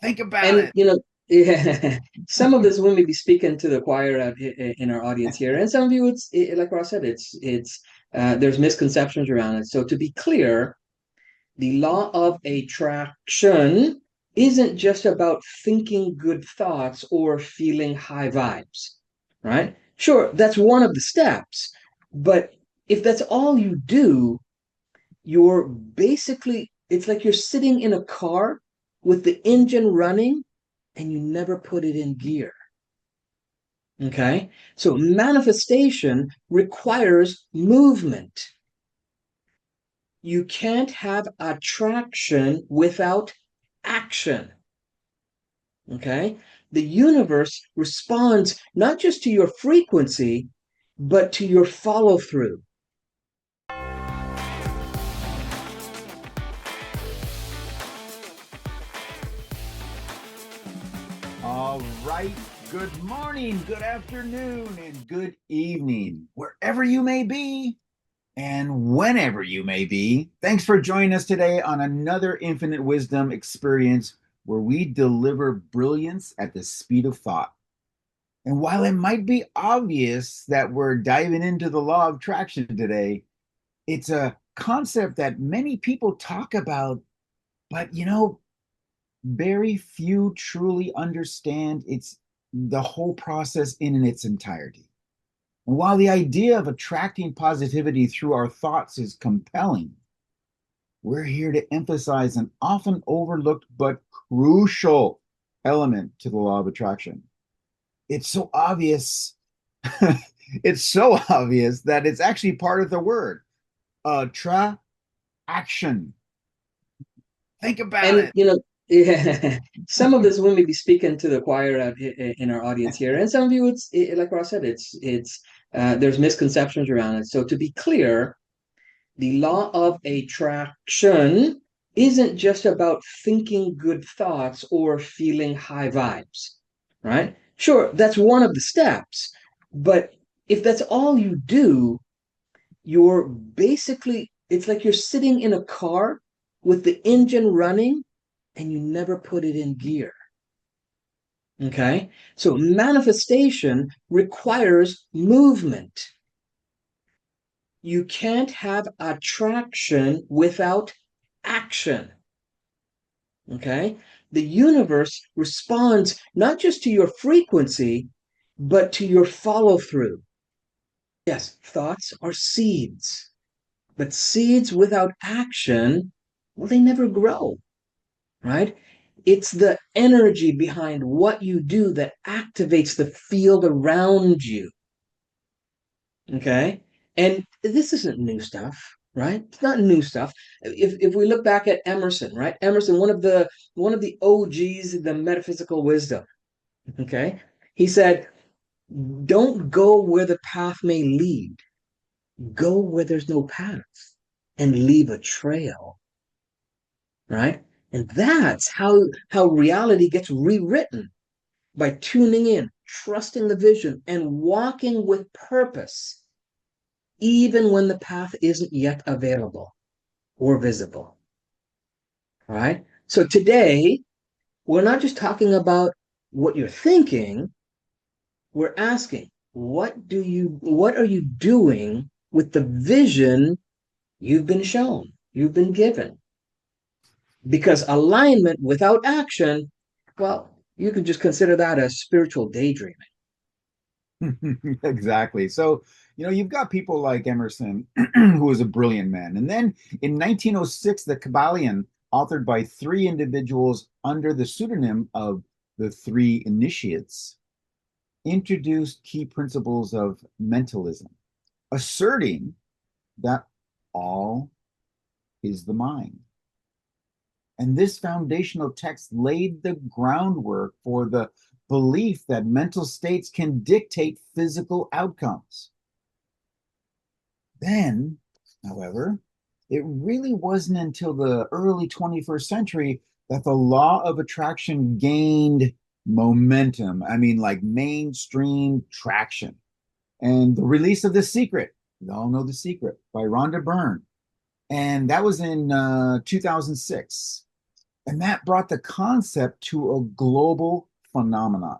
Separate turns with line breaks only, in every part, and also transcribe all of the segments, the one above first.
Think about
And
it.
yeah, some of this we may be speaking to the choir out in our audience here, and some of you, like Ross said, it's there's misconceptions around it. So to be clear, the law of attraction isn't just about thinking good thoughts or feeling high vibes, right? Sure, that's one of the steps, but if that's all you do, you're basically, it's like you're sitting in a car with the engine running and you never put it in gear. Okay. So manifestation requires movement. You can't have attraction without action. Okay. The universe responds not just to your frequency, but to your follow through.
All right. Good morning, good afternoon, and good evening, wherever you may be and whenever you may be. Thanks for joining us today on another Infinite Wisdom experience where we deliver brilliance at the speed of thought. And while it might be obvious that we're diving into the law of attraction today, it's a concept that many people talk about, but very few truly understand the whole process in its entirety. And while the idea of attracting positivity through our thoughts is compelling, we're here to emphasize an often overlooked but crucial element to the law of attraction. It's so obvious. It's so obvious that it's actually part of the word attraction. Think about
And
it.
yeah, some of this we may be speaking to the choir out in our audience here, and some of you, like Ross said, it's there's misconceptions around it. So to be clear, the law of attraction isn't just about thinking good thoughts or feeling high vibes, right? Sure, that's one of the steps, but if that's all you do, you're basically, it's like you're sitting in a car with the engine running and you never put it in gear. Okay. So manifestation requires movement. You can't have attraction without action. Okay. The universe responds not just to your frequency, but to your follow through. Yes, thoughts are seeds, but seeds without action, well, they never grow, right? It's the energy behind what you do that activates the field around you. Okay. And this isn't new stuff, right? It's not new stuff. If we look back at Emerson, right? Emerson, one of the OGs of the metaphysical wisdom. Okay. He said, don't go where the path may lead. Go where there's no path and leave a trail, right? And that's how reality gets rewritten by tuning in, trusting the vision, and walking with purpose, even when the path isn't yet available or visible. All right. So today, we're not just talking about what you're thinking, we're asking, what are you doing with the vision you've been shown, you've been given? Because alignment without action, well, you can just consider that as spiritual daydreaming.
Exactly. So, you've got people like Emerson, who was a brilliant man. And then in 1906, the Kabbalion, authored by three individuals under the pseudonym of the Three Initiates, introduced key principles of mentalism, asserting that all is the mind. And this foundational text laid the groundwork for the belief that mental states can dictate physical outcomes. Then, however, it really wasn't until the early 21st century that the law of attraction gained momentum. I mean, like mainstream traction. And the release of The Secret, we all know The Secret by Rhonda Byrne. And that was in 2006. And that brought the concept to a global phenomenon.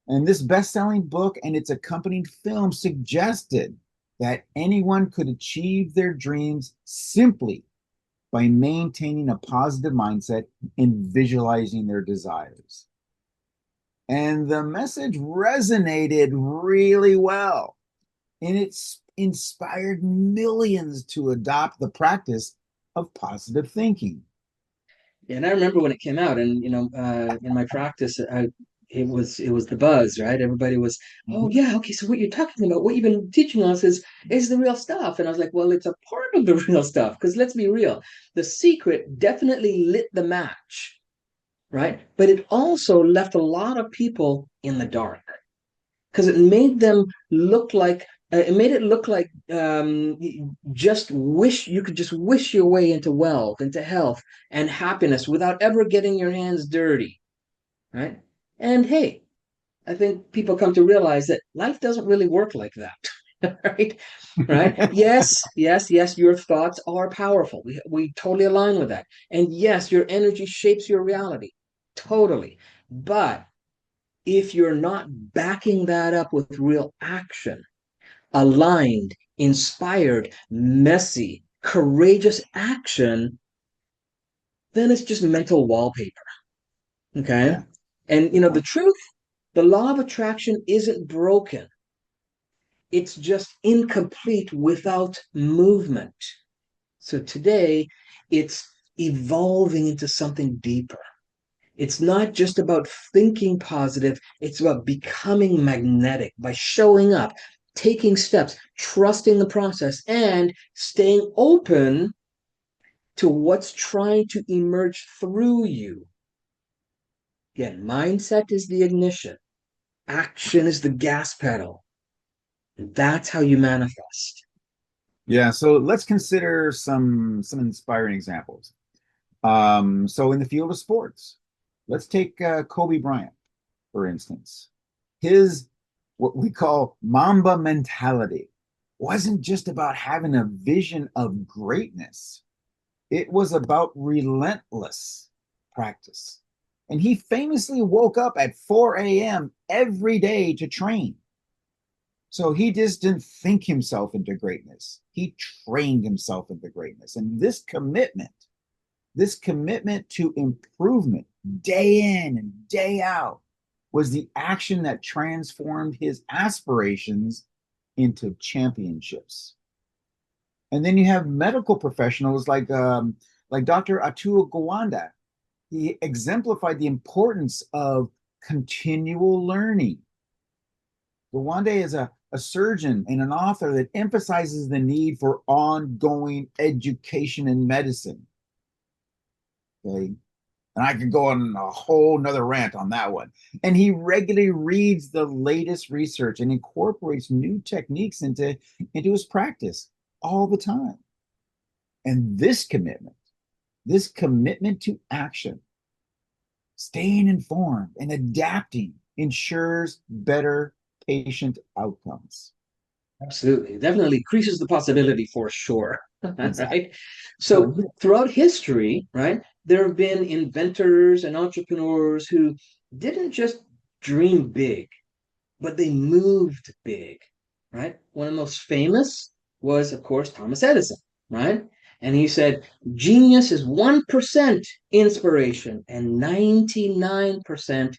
And this best-selling book and its accompanying film suggested that anyone could achieve their dreams simply by maintaining a positive mindset and visualizing their desires. And the message resonated really well, and it's inspired millions to adopt the practice of positive thinking.
And I remember when it came out, and in my practice, it was the buzz, right? Everybody was, oh
Mhm.
yeah, okay. So what you're talking about, what you've been teaching us is the real stuff. And I was like, well, it's a part of the real stuff because let's be real, the secret definitely lit the match, right? But it also left a lot of people in the dark because it made them look like it made it look like just wish you could just wish your way into wealth, into health and happiness without ever getting your hands dirty, right? And hey, I think people come to realize that life doesn't really work like that, right? Right? Yes, yes, yes. Your thoughts are powerful. We totally align with that. And yes, your energy shapes your reality, totally. But if you're not backing that up with real action, aligned, inspired, messy, courageous action, then it's just mental wallpaper. Okay.
Yeah.
And
Good
the
point.
truth, the law of attraction isn't broken. It's just incomplete without movement. So today, it's evolving into something deeper. It's not just about thinking positive, it's about becoming magnetic by showing up, taking steps, trusting the process, and staying open to what's trying to emerge through you. Again, mindset is the ignition, action is the gas pedal. And that's how you manifest.
Yeah, so let's consider some inspiring examples. So in the field of sports, let's take Kobe Bryant, for instance. His what we call Mamba mentality wasn't just about having a vision of greatness. It was about relentless practice. And he famously woke up at 4 a.m. every day to train. So he just didn't think himself into greatness. He trained himself into greatness. And this commitment to improvement day in and day out was the action that transformed his aspirations into championships. And then you have medical professionals like Dr. Atul Gawande. He exemplified the importance of continual learning. Gawande is a surgeon and an author that emphasizes the need for ongoing education in medicine. Okay. And I could go on a whole nother rant on that one. And he regularly reads the latest research and incorporates new techniques into his practice all the time. And this commitment to action, staying informed and adapting ensures better patient outcomes.
Absolutely. It definitely increases the possibility for sure.
Exactly.
Right?
So
So throughout history, right, there have been inventors and entrepreneurs who didn't just dream big, but they moved big, right? One of the most famous was, of course, Thomas Edison, right? And he said, genius is 1% inspiration and 99%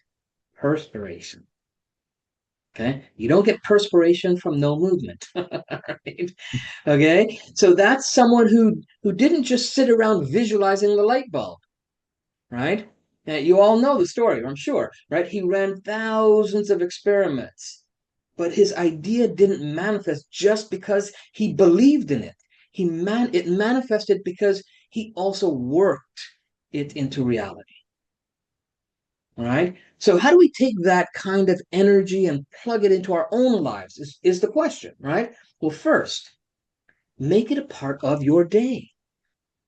perspiration. Okay. You don't get perspiration from no movement. Right? Okay. So that's someone who didn't just sit around visualizing the light bulb, right? You all know the story, I'm sure, right? He ran thousands of experiments, but his idea didn't manifest just because he believed in it. It manifested because he also worked it into reality. All right. So, how do we take that kind of energy and plug it into our own lives? Is the question, right? Well, first, make it a part of your day,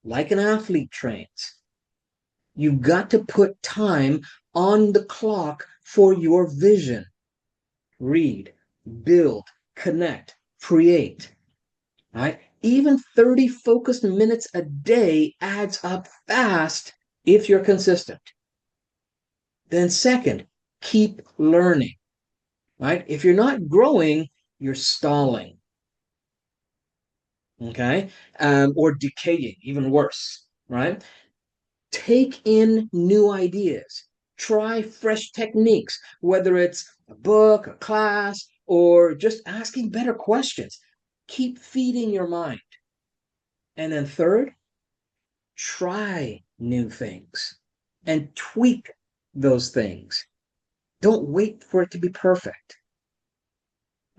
like an athlete trains. You've got to put time on the clock for your vision. Read, build, connect, create, right? Even 30 focused minutes a day adds up fast if you're consistent. Then second, keep learning, right? If you're not growing, you're stalling, okay? Or decaying, even worse, right? Take in new ideas, try fresh techniques, whether it's a book, a class, or just asking better questions. Keep feeding your mind. And then third, try new things and tweak those things. Don't wait for it to be perfect.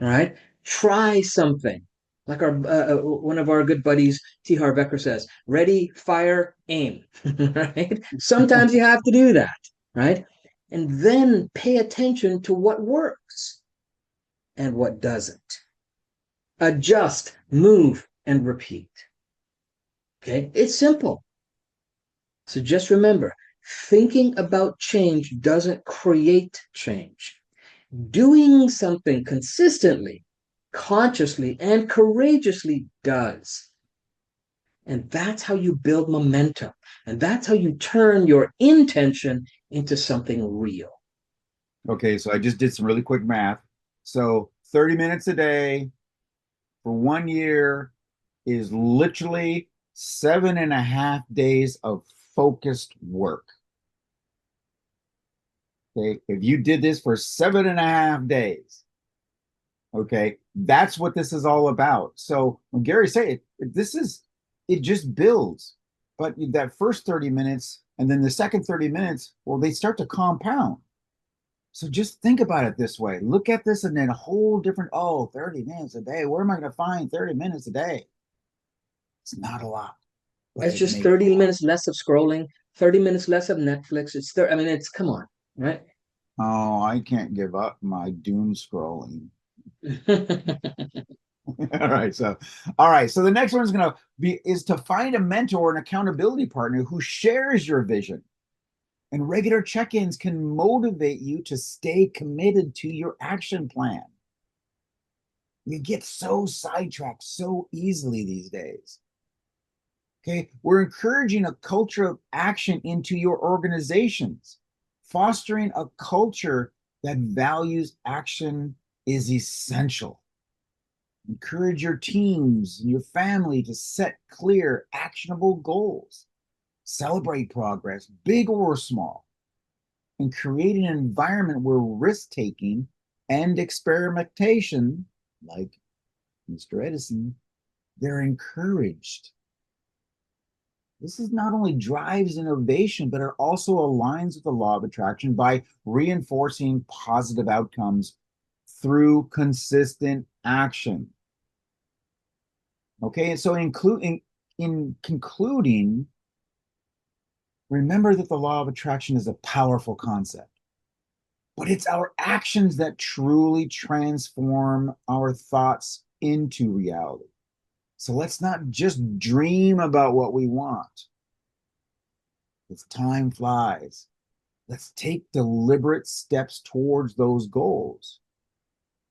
All right. Try something. Like our one of our good buddies, T. Harv Eker says, ready, fire, aim. Right? Sometimes you have to do that, right? And then pay attention to what works and what doesn't. Adjust, move, and repeat. Okay? It's simple. So just remember, thinking about change doesn't create change. Doing something consistently, consciously, and courageously does. And that's how you build momentum. And that's how you turn your intention into something real.
Okay, so I just did some really quick math. So 30 minutes a day for 1 year is literally 7.5 days of focused work. Okay, if you did this for 7.5 days, okay, that's what this is all about. So when Gary said it just builds. But that first 30 minutes and then the second 30 minutes, well, they start to compound. So just think about it this way. Look at this and then a whole different, 30 minutes a day. Where am I going to find 30 minutes a day? It's not a lot, but
It's
it
just
makes,
30 minutes less of scrolling, 30 minutes less of Netflix. I mean, it's, come on, right?
I can't give up my doom scrolling. All right. So the next one is going to be is to find a mentor and accountability partner who shares your vision. And regular check-ins can motivate you to stay committed to your action plan. You get so sidetracked so easily these days. Okay, we're encouraging a culture of action into your organizations. Fostering a culture that values action is essential. Encourage your teams and your family to set clear, actionable goals. Celebrate progress, big or small, and create an environment where risk taking and experimentation, like Mr. Edison, they're encouraged. This is not only drives innovation, but it also aligns with the law of attraction by reinforcing positive outcomes through consistent action. Okay, and so in concluding, remember that the law of attraction is a powerful concept, but it's our actions that truly transform our thoughts into reality. So let's not just dream about what we want. As time flies, let's take deliberate steps towards those goals.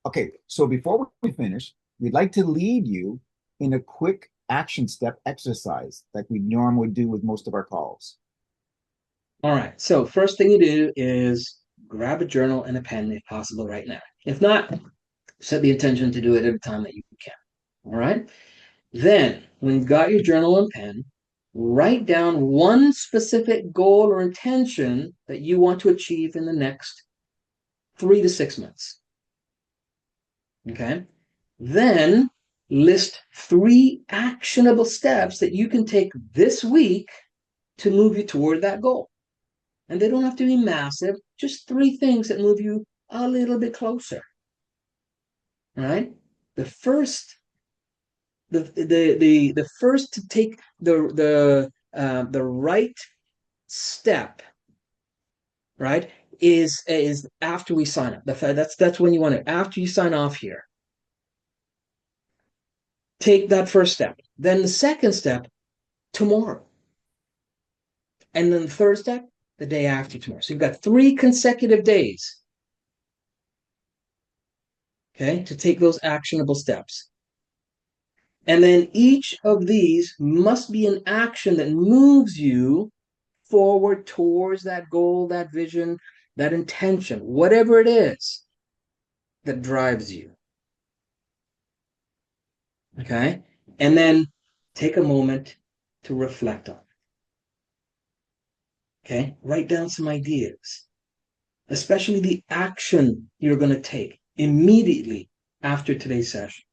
Okay, so before we finish, we'd like to lead you in a quick action step exercise like we normally do with most of our calls.
All right. So first thing you do is grab a journal and a pen if possible right now. If not, set the intention to do it every time that you can. All right. Then, when you've got your journal and pen, write down one specific goal or intention that you want to achieve in the next 3 to 6 months. Okay. Then list 3 actionable steps that you can take this week to move you toward that goal. And they don't have to be massive, just 3 things that move you a little bit closer. All right. The first the first to take the right step, right, is after we sign up. That's when you want it. After you sign off here, take that first step. Then the second step tomorrow, and then the third step the day after tomorrow. So you've got 3 consecutive days, okay, to take those actionable steps. And then each of these must be an action that moves you forward towards that goal, that vision, that intention, whatever it is that drives you. Okay? And then take a moment to reflect on it. Okay? Write down some ideas, especially the action you're going to take immediately after today's session.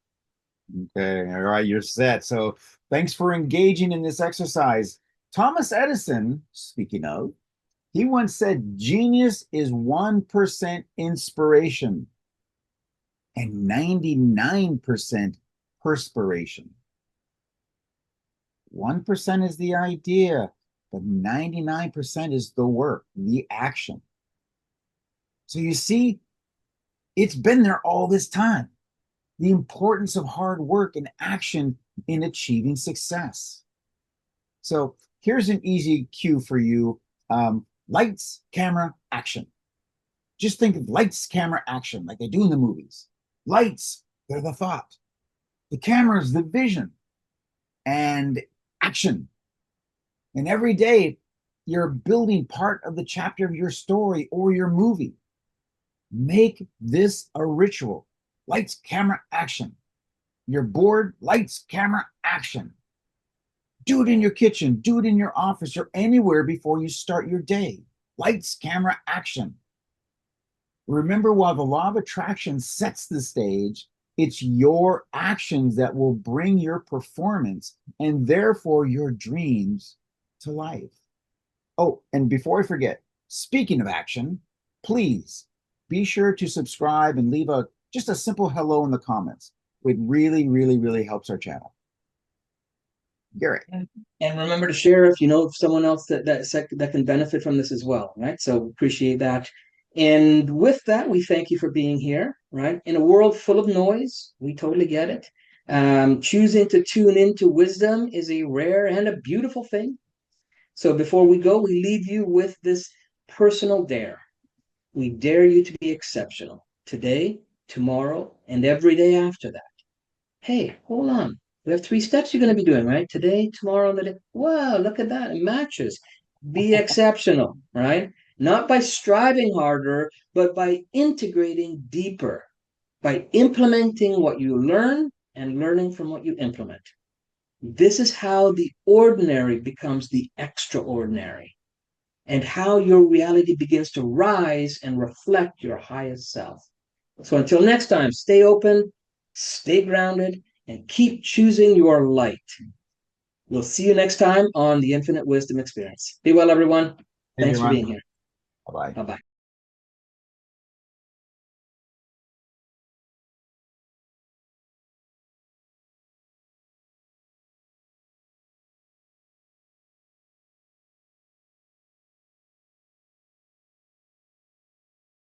Okay, all right, you're set. So thanks for engaging in this exercise. Thomas Edison, speaking of, he once said, genius is 1% inspiration and 99% perspiration. 1% is the idea, but 99% is the work, the action. So you see, it's been there all this time. The importance of hard work and action in achieving success. So here's an easy cue for you. Lights, camera, action. Just think of lights, camera, action, like they do in the movies. Lights, they're the thought. The camera is the vision. And action. And every day, you're building part of the chapter of your story or your movie. Make this a ritual. Lights, camera, action. You're bored, lights, camera, action. Do it in your kitchen, do it in your office, or anywhere before you start your day. Lights, camera, action. Remember, while the law of attraction sets the stage, it's your actions that will bring your performance and therefore your dreams to life. Oh, and before I forget, speaking of action, please be sure to subscribe and leave just a simple hello in the comments. It really, really, really helps our channel. Garrett.
And remember to share if you know of someone else that can benefit from this as well, right? So appreciate that. And with that, we thank you for being here, right? In a world full of noise, we totally get it. Choosing to tune into wisdom is a rare and a beautiful thing. So before we go, we leave you with this personal dare. We dare you to be exceptional today, tomorrow, and every day after that. Hey, hold on. We have 3 steps you're going to be doing, right? Today, tomorrow, and the day. Wow, look at that. It matches. Be exceptional, right? Not by striving harder, but by integrating deeper, by implementing what you learn and learning from what you implement. This is how the ordinary becomes the extraordinary and how your reality begins to rise and reflect your highest self. So until next time, stay open, stay grounded, and keep choosing your light. We'll see you next time on the Infinite Wisdom Experience. Be well, everyone.
Hey,
Thanks for
everyone.
being here.
Bye-bye.
Bye-bye.